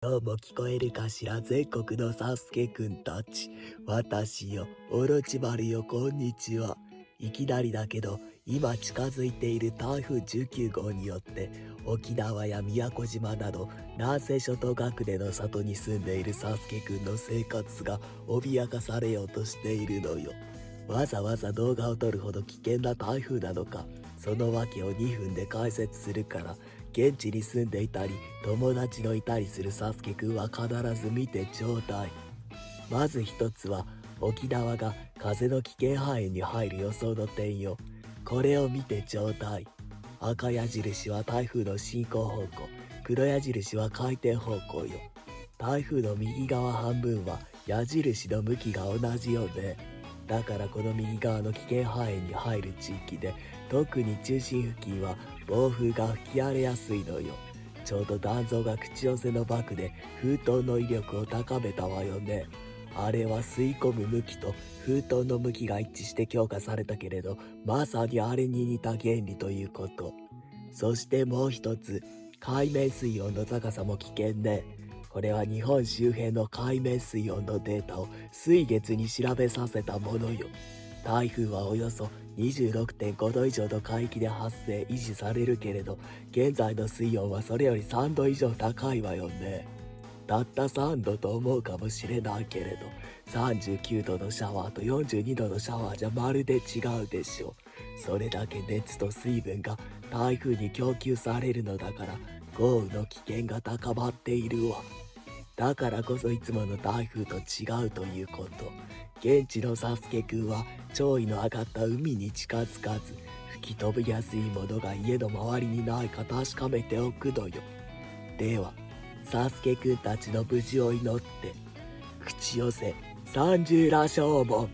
今日も聞こえるかしら、全国のサスケくんたち。私よ、オロチマルよ、こんにちは。いきなりだけど、今近づいている台風19号によって、沖縄や宮古島など、南西諸島学年の里に住んでいるサスケくんの生活が脅かされようとしているのよ。わざわざ動画を撮るほど危険な台風なのか、その訳を2分で解説するから、現地に住んでいたり友達のいたりするサスケくんは必ず見てちょうだい。まず一つは沖縄が風の危険範囲に入る予想の点よ。これを見てちょうだい。赤矢印は台風の進行方向、黒矢印は回転方向よ。台風の右側半分は矢印の向きが同じよね。だからこの右側の危険範囲に入る地域で、特に中心付近は暴風が吹き荒れやすいのよ。ちょうど断層が口寄せのバクで風筒の威力を高めたわよね。あれは吸い込む向きと風筒の向きが一致して強化されたけれど、まさにあれに似た原理ということ。そしてもう一つ、海面水温の高さも危険ね。これは日本周辺の海面水温のデータを水月に調べさせたものよ。台風はおよそ26.5 度以上の海域で発生維持されるけれど、現在の水温はそれより3度以上高いわよね。たった3度と思うかもしれないけれど、39度のシャワーと42度のシャワーじゃまるで違うでしょ。それだけ熱と水分が台風に供給されるのだから、豪雨の危険が高まっているわ。だからこそいつもの台風と違うということ。現地のサスケくんは潮位の上がった海に近づかず、吹き飛びやすいものが家の周りにないか確かめておくのよ。では、サスケくんたちの無事を祈って、口寄せ30羅生門。